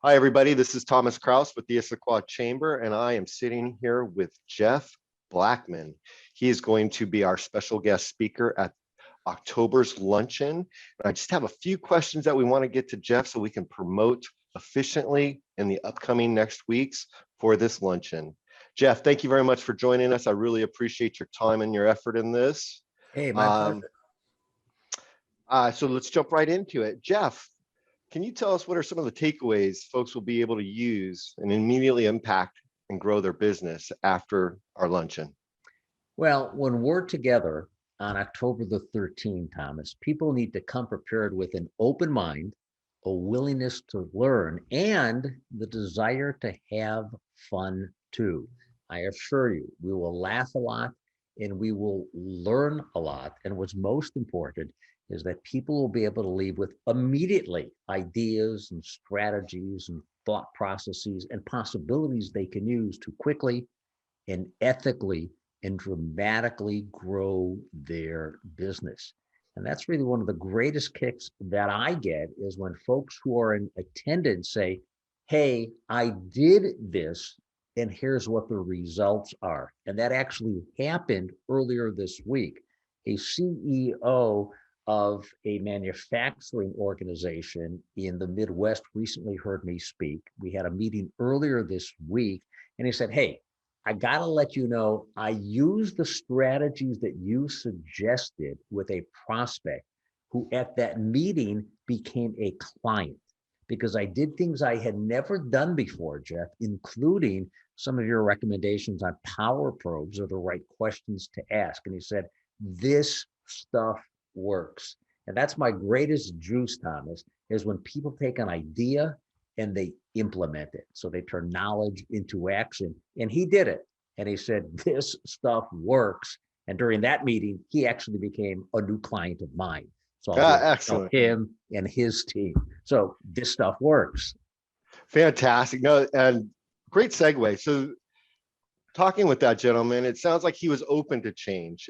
Hi, everybody. This is Thomas Krause with the Issaquah Chamber, and I am sitting here with Jeff Blackman. He is going to be our special guest speaker at October's luncheon. And I just have a few questions that we want to get to Jeff so we can promote efficiently in the upcoming next weeks for this luncheon. Jeff, thank you very much for joining us. I really appreciate your time and your effort in this. Hey, my pleasure. So let's jump right into it. Jeff, can you tell us what are some of the takeaways folks will be able to use and immediately impact and grow their business after our luncheon? Well, when we're together on October the 13th, Thomas, people need to come prepared with an open mind, a willingness to learn, and the desire to have fun too. I assure you, we will laugh a lot and we will learn a lot. And what's most important is that people will be able to leave with immediately ideas and strategies and thought processes and possibilities they can use to quickly and ethically and dramatically grow their business. And that's really one of the greatest kicks that I get is when folks who are in attendance say, hey, I did this and here's what the results are. And that actually happened earlier this week. A CEO of a manufacturing organization in the Midwest recently heard me speak. We had a meeting earlier this week, and he said, hey, I got to let you know, I used the strategies that you suggested with a prospect who at that meeting became a client because I did things I had never done before, Jeff, including some of your recommendations on power probes are the right questions to ask. And he said, this stuff works. And that's my greatest juice, Thomas, is when people take an idea and they implement it. So they turn knowledge into action. And he did it. And he said, this stuff works. And during that meeting, he actually became a new client of mine. So I'll Excellent. Him and his team. So this stuff works. Fantastic. No, and great segue. So talking with that gentleman, it sounds like he was open to change.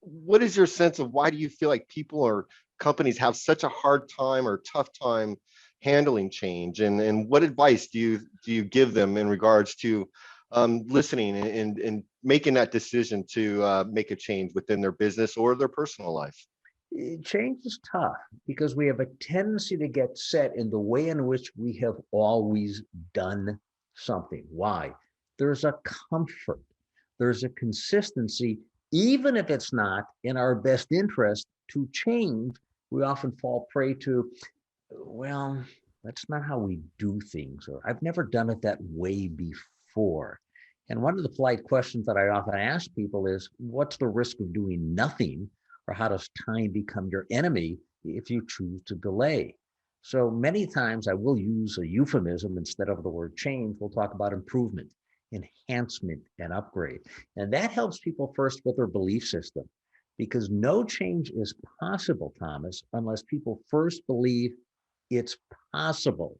What is your sense of why do you feel like people or companies have such a hard time or tough time handling change? And what advice do you give them in regards to listening and making that decision to make a change within their business or their personal life? Change is tough because we have a tendency to get set in the way in which we have always done something. Why? There's a comfort, there's a consistency, even if it's not in our best interest to change. We often fall prey to, well, that's not how we do things, or I've never done it that way before. And one of the polite questions that I often ask people is, what's the risk of doing nothing? Or how does time become your enemy if you choose to delay? So many times I will use a euphemism instead of the word change. We'll talk about improvement, enhancement, and upgrade. And that helps people first with their belief system, because no change is possible, Thomas, unless people first believe it's possible.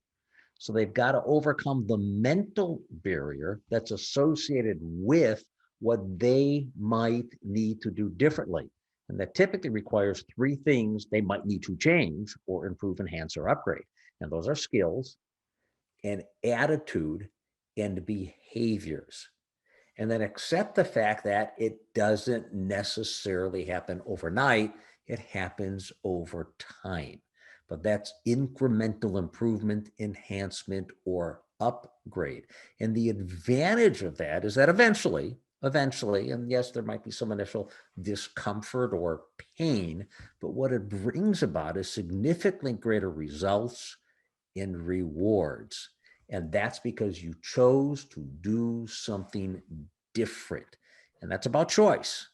So they've got to overcome the mental barrier that's associated with what they might need to do differently. And that typically requires three things they might need to change or improve, enhance, or upgrade. And those are skills and attitude and behaviors. And then accept the fact that it doesn't necessarily happen overnight. It happens over time. But that's incremental improvement, enhancement, or upgrade. And the advantage of that is that eventually, and yes, there might be some initial discomfort or pain, but what it brings about is significantly greater results and rewards. And that's because you chose to do something different. And that's about choice.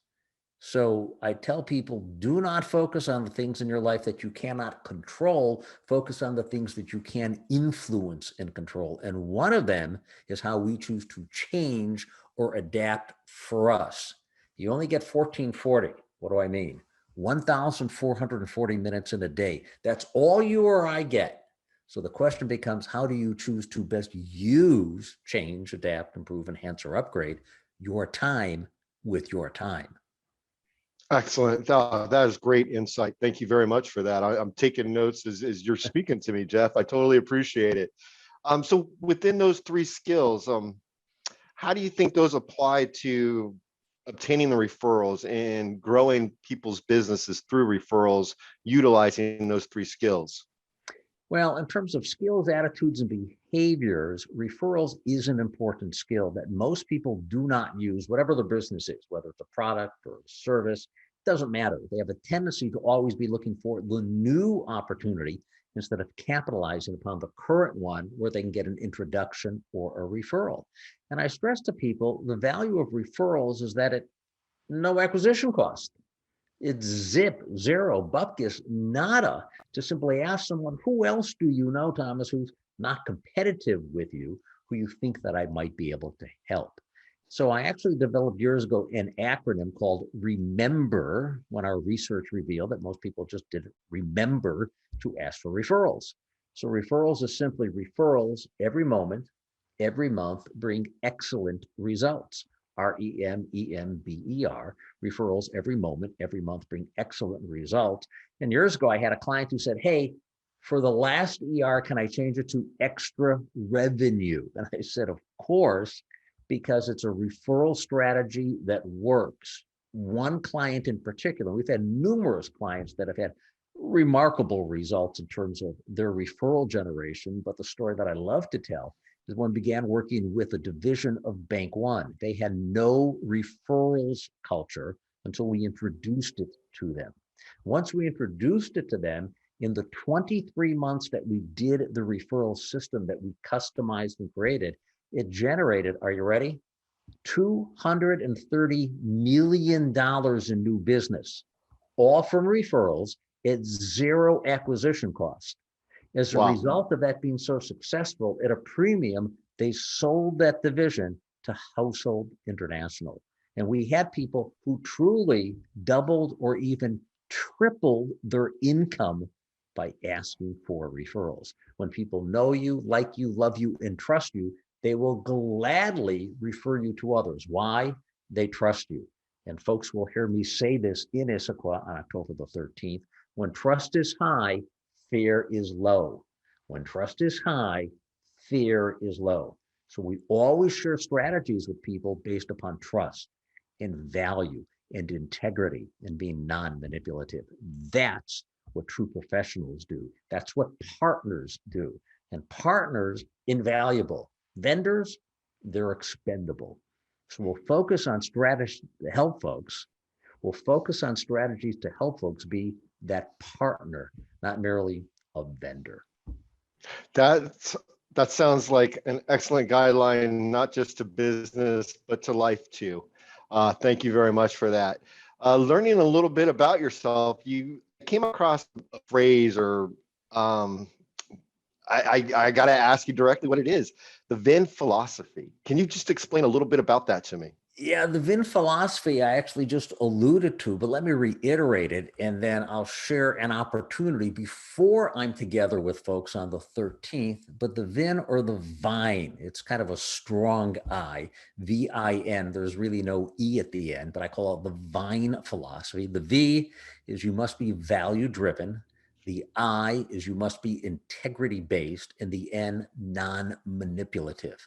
So I tell people, do not focus on the things in your life that you cannot control. Focus on the things that you can influence and control. And one of them is how we choose to change or adapt for us. You only get 1440. What do I mean? 1,440 minutes in a day. That's all you or I get. So the question becomes, how do you choose to best use, change, adapt, improve, enhance, or upgrade your time with your time? Excellent. That is great insight. Thank you very much for that. I'm taking notes as you're speaking to me, Jeff. I totally appreciate it. So within those three skills, how do you think those apply to obtaining the referrals and growing people's businesses through referrals, utilizing those three skills? Well, in terms of skills, attitudes, and behaviors, referrals is an important skill that most people do not use, whatever their business is, whether it's a product or a service, doesn't matter. They have a tendency to always be looking for the new opportunity instead of capitalizing upon the current one where they can get an introduction or a referral. And I stress to people the value of referrals is that it no acquisition cost. It's zip, zero, bupkis, nada to simply ask someone, who else do you know, Thomas, who's not competitive with you, who you think that I might be able to help? So I actually developed years ago an acronym called REMEMBER when our research revealed that most people just didn't remember to ask for referrals. So referrals is simply referrals every moment, every month bring excellent results. REMEMBER, referrals every moment, every month bring excellent results. And years ago, I had a client who said, hey, for the last ER, can I change it to extra revenue? And I said, of course, because it's a referral strategy that works. One client in particular, we've had numerous clients that have had remarkable results in terms of their referral generation. But the story that I love to tell is one began working with a division of Bank One. They had no referrals culture until we introduced it to them. Once we introduced it to them, in the 23 months that we did the referral system that we customized and created, it generated, are you ready? $230 million in new business, all from referrals at zero acquisition cost. As a Wow. result of that being so successful at a premium, they sold that division to Household International. And we had people who truly doubled or even tripled their income by asking for referrals. When people know you, like you, love you, and trust you, they will gladly refer you to others. Why? They trust you. And folks will hear me say this in Issaquah on October the 13th. When trust is high, fear is low. When trust is high, fear is low. So we always share strategies with people based upon trust and value and integrity and being non-manipulative. That's what true professionals do. That's what partners do. And partners, invaluable. Vendors, they're expendable. So we'll focus on strategies to help folks. We'll focus on strategies to help folks be that partner, not merely a vendor. That's, that sounds like an excellent guideline, not just to business, but to life too. Thank you very much for that. Learning a little bit about yourself, you came across a phrase or I got to ask you directly what it is, the VIN philosophy. Can you just explain a little bit about that to me? Yeah, the VIN philosophy I actually just alluded to, but let me reiterate it, and then I'll share an opportunity before I'm together with folks on the 13th. But the VIN or the VINE, it's kind of a strong I, VIN. There's really no E at the end, but I call it the VINE philosophy. The V is you must be value driven. The I is you must be integrity based, and the N, non-manipulative.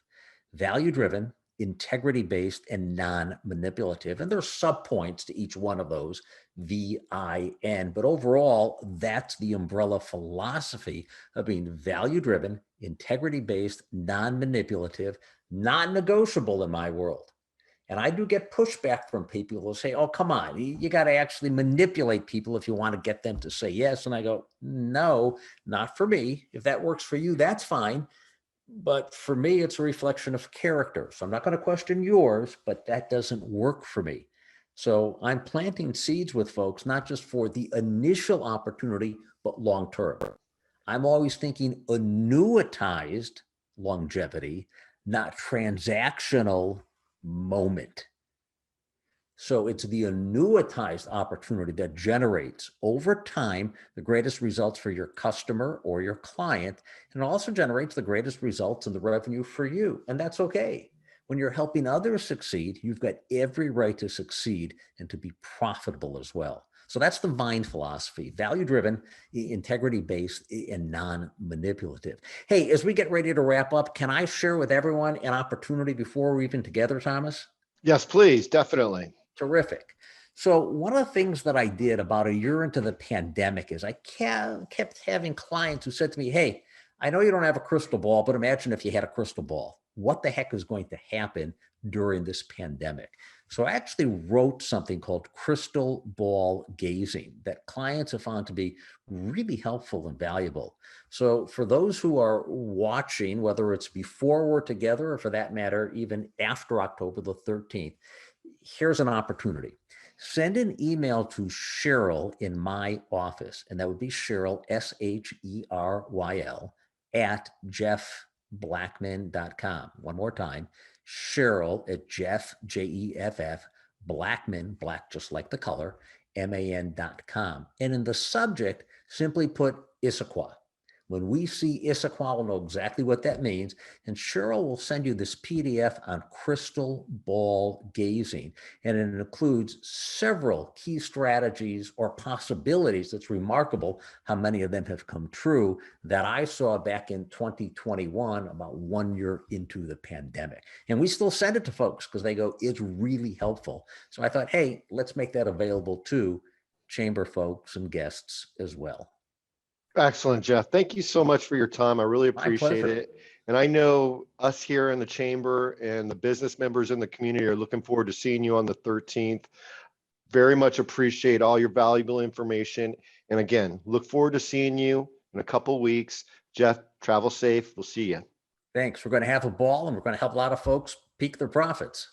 Value driven, integrity based, and non-manipulative. And there's subpoints to each one of those, VIN. But overall, that's the umbrella philosophy of being value driven, integrity based, non-manipulative, non-negotiable in my world. And I do get pushback from people who say, oh, come on, you got to actually manipulate people if you want to get them to say yes. And I go, no, not for me. If that works for you, that's fine. But for me, it's a reflection of character. So I'm not going to question yours, but that doesn't work for me. So I'm planting seeds with folks, not just for the initial opportunity, but long-term. I'm always thinking annuitized longevity, not transactional moment. So it's the annuitized opportunity that generates over time the greatest results for your customer or your client, and also generates the greatest results in the revenue for you. And that's okay. When you're helping others succeed, you've got every right to succeed and to be profitable as well. So that's the VIN philosophy: value-driven, integrity-based, and non-manipulative. Hey, as we get ready to wrap up, can I share with everyone an opportunity before we're even together, Thomas? Yes, please. Definitely. Terrific. So one of the things that I did about a year into the pandemic is I kept having clients who said to me, hey, I know you don't have a crystal ball, but imagine if you had a crystal ball. What the heck is going to happen during this pandemic? So I actually wrote something called crystal ball gazing that clients have found to be really helpful and valuable. So for those who are watching, whether it's before we're together or for that matter, even after October the 13th, here's an opportunity. Send an email to Cheryl in my office, and that would be Cheryl, Sheryl, at jeffblackman.com. One more time, Cheryl at Jeff, Jeff, Blackman, black just like the color, man.com. And in the subject, simply put Issaquah. When we see Issaquah, we'll know exactly what that means. And Cheryl will send you this PDF on crystal ball gazing. And it includes several key strategies or possibilities. That's remarkable how many of them have come true that I saw back in 2021, about 1 year into the pandemic. And we still send it to folks because they go, it's really helpful. So I thought, hey, let's make that available to chamber folks and guests as well. Excellent, Jeff. Thank you so much for your time. I really My appreciate pleasure. it. And I know us here in the chamber and the business members in the community are looking forward to seeing you on the 13th. Very much appreciate all your valuable information. And again, look forward to seeing you in a couple weeks. Jeff, travel safe. We'll see you. Thanks. We're going to have a ball and we're going to help a lot of folks peak their profits.